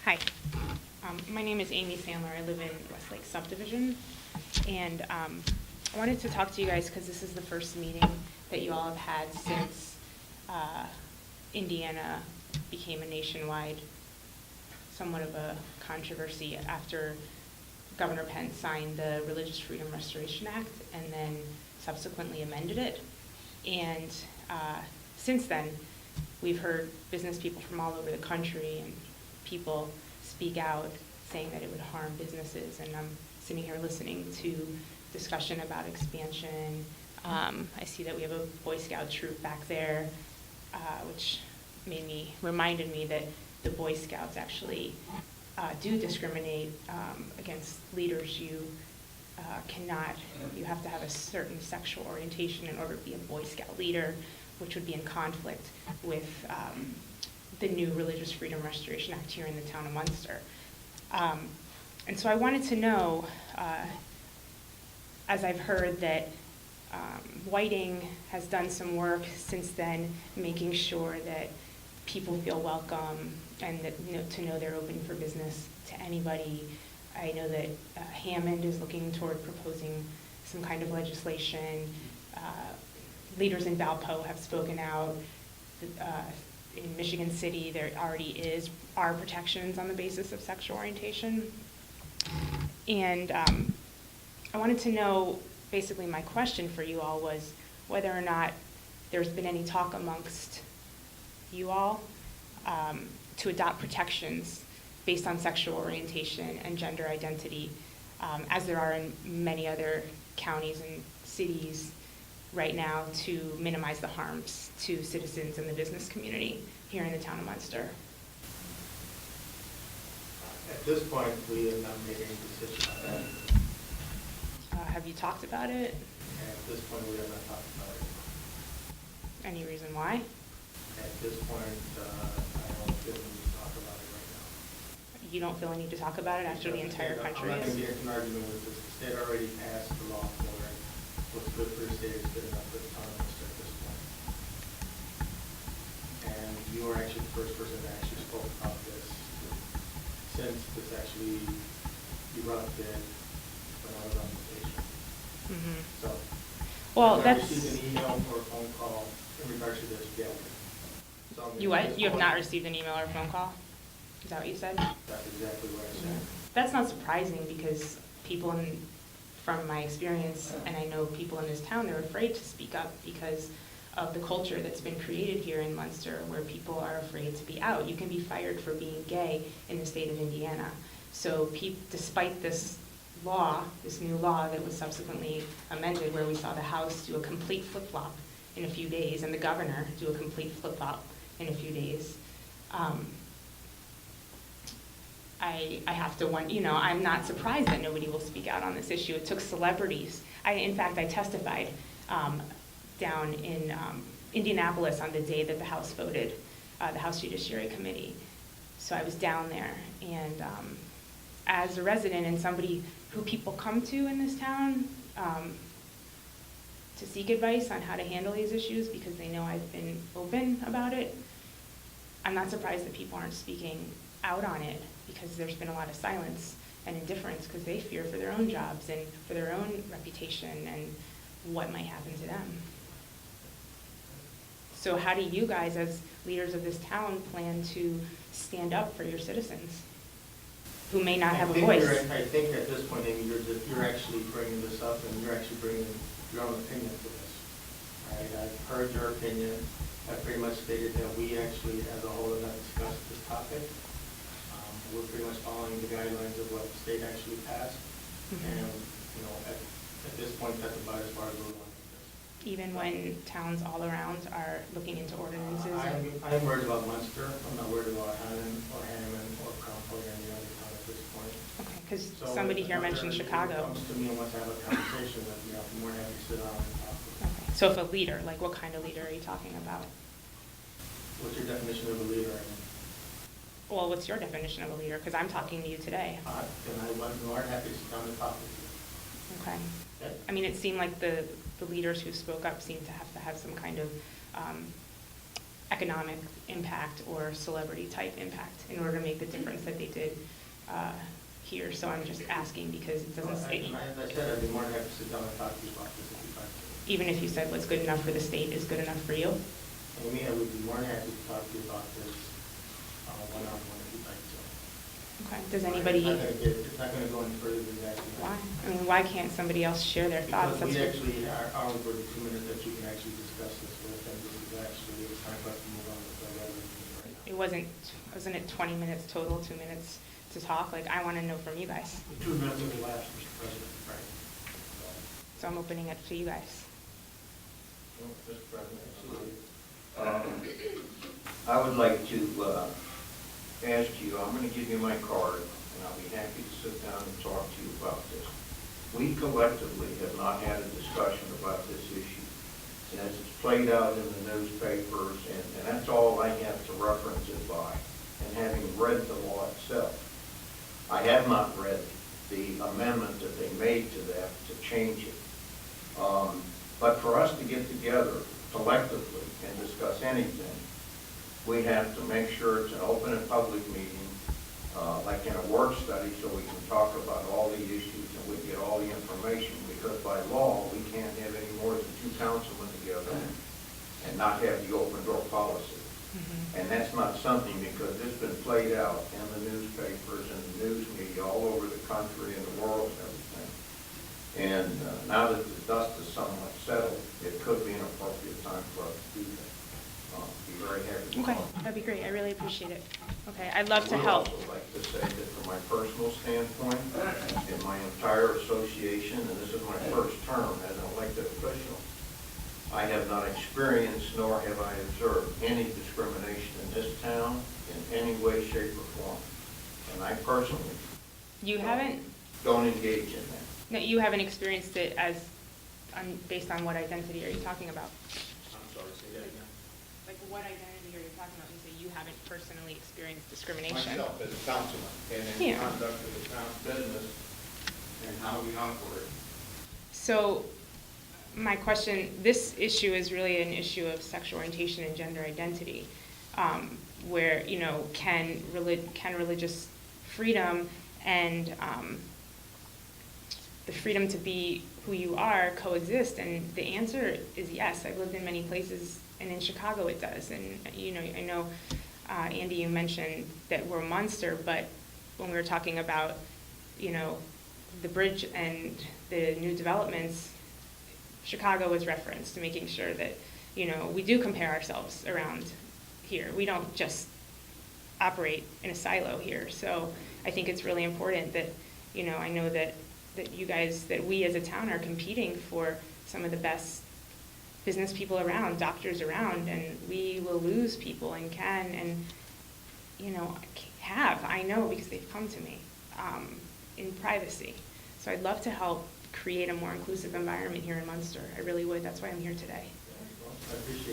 Hi, my name is Amy Sandler. I live in Westlake Subdivision, and I wanted to talk to you guys because this is the first meeting that you all have had since Indiana became a nationwide, somewhat of a controversy after Governor Pence signed the Religious Freedom Restoration Act and then subsequently amended it. And since then, we've heard business people from all over the country and people speak out saying that it would harm businesses, and I'm sitting here listening to discussion about expansion. I see that we have a Boy Scout troop back there, which reminded me that the Boy Scouts actually do discriminate against leaders. You have to have a certain sexual orientation in order to be a Boy Scout leader, which would be in conflict with the new Religious Freedom Restoration Act here in the town of Munster. And so I wanted to know, as I've heard that Whiting has done some work since then, making sure that people feel welcome and that to know they're open for business to anybody. I know that Hammond is looking toward proposing some kind of legislation. Leaders in Valpo have spoken out. In Michigan City, there already are protections on the basis of sexual orientation. And I wanted to know, basically my question for you all was whether or not there's been any talk amongst you all to adopt protections based on sexual orientation and gender identity, as there are in many other counties and cities right now, to minimize the harms to citizens in the business community here in the town of Munster. At this point, we have not made any decision on that. Have you talked about it? At this point, we have not talked about it. Any reason why? At this point, I don't feel we need to talk about it right now. You don't feel a need to talk about it after the entire country I'm not going to is? get into an argument with this. The state already passed the law for it. What's good for the state is good enough for the town of Munster at this point. And you are actually the first person that actually spoke about this since this actually erupted when I was on vacation. Mm-hmm. So, Well, have I that's... received an email or a phone call in regards to this? Yeah. So, You what? You have not received an email or phone call? Is that what you said? That's exactly what I said. That's not surprising because from my experience, and I know people in this town, they're afraid to speak up because of the culture that's been created here in Munster, where people are afraid to be out. You can be fired for being gay in the state of Indiana. So despite this law, this new law that was subsequently amended, where we saw the House do a complete flip-flop in a few days and the governor do a complete flip-flop in a few days, I have to wonder, I'm not surprised that nobody will speak out on this issue. It took celebrities. In fact, I testified down in Indianapolis on the day that the House voted, the House Judiciary Committee. So I was down there, and as a resident and somebody who people come to in this town to seek advice on how to handle these issues because they know I've been open about it, I'm not surprised that people aren't speaking out on it, because there's been a lot of silence and indifference because they fear for their own jobs and for their own reputation and what might happen to them. So how do you guys, as leaders of this town, plan to stand up for your citizens who may not have a voice? I think at this point, Amy, you're actually bringing this up and you're actually bringing your own opinion to this. Right? I've heard your opinion. I pretty much stated that we actually, as a whole, have not discussed this topic. We're pretty much following the guidelines of what the state actually passed. Mm-hmm. And, at this point, that's about as far as we're going with this. Even when towns all around are looking into ordinances? I'm worried about Munster. I'm not worried about Hammond or Cromwell or any other town at this point. Okay, because somebody here mentioned Chicago. If comes to me and wants to have a conversation with me, I'll be more than happy to sit down and talk with them. Okay. So if a leader, like what kind of leader are you talking about? What's your definition of a leader? Well, what's your definition of a leader? Because I'm talking to you today. Then I'm more than happy to sit down and talk with you. Okay. Okay. I mean, it seemed like the leaders who spoke up seemed to have some kind of economic impact or celebrity type impact in order to make the difference that they did here. So I'm just asking because it doesn't say. As I said, I'd be more than happy to sit down and talk to you about this if you'd like to. Even if you said what's good enough for the state is good enough for you? Amy, I would be more than happy to talk to you about this one-on-one if you'd like to. Okay, does anybody? It's not going to go any further than that. Why? I mean, why can't somebody else share their thoughts? Because we actually are over the 2 minutes that you can actually discuss this with, and this is actually, it's time for us to move on with the other meeting right now. Wasn't it 20 minutes total, 2 minutes to talk? Like, I want to know from you guys. The 2 minutes will last, Mr. President. Right. So I'm opening it to you guys. Mr. President, I would like to ask you, I'm going to give you my card, and I'll be happy to sit down and talk to you about this. We collectively have not had a discussion about this issue. And as it's played out in the newspapers, and that's all I have to reference it by, and having read the law itself. I have not read the amendment that they made to that to change it. But for us to get together collectively and discuss anything, we have to make sure it's an open and public meeting, like in a work study, so we can talk about all the issues and we get all the information, because by law, we can't have any more than 2 councilmen together and not have the open door policy. Mm-hmm. And that's not something, because it's been played out in the newspapers and the news media all over the country and the world and everything. And now that the dust is somewhat settled, it could be an appropriate time for us to do that. Be very happy to Okay, talk. that'd be great. I really appreciate it. Okay, I'd love to I would help. also like to say that from my personal standpoint, in my entire association, and this is my first term as an elected official, I have not experienced nor have I observed any discrimination in this town in any way, shape, or form. And I personally You haven't? don't engage in that. No, you haven't experienced it based on what identity are you talking about? I'm sorry, say that again. Like, what identity are you talking about? You say you haven't personally experienced discrimination. Myself as a councilman, and in the Yeah. conduct of the town's business and how we operate. So, my question, this issue is really an issue of sexual orientation and gender identity, where, can religious freedom and the freedom to be who you are coexist? And the answer is yes. I've lived in many places, and in Chicago it does. And I know, Andy, you mentioned that we're Munster, but when we were talking about, the bridge and the new developments, Chicago was referenced, making sure that, we do compare ourselves around here. We don't just operate in a silo here. So I think it's really important that, I know that you guys, that we as a town are competing for some of the best business people around, doctors around, and we will lose people and can, and, I know because they've come to me in privacy. So I'd love to help create a more inclusive environment here in Munster. I really would. That's why I'm here today. I appreciate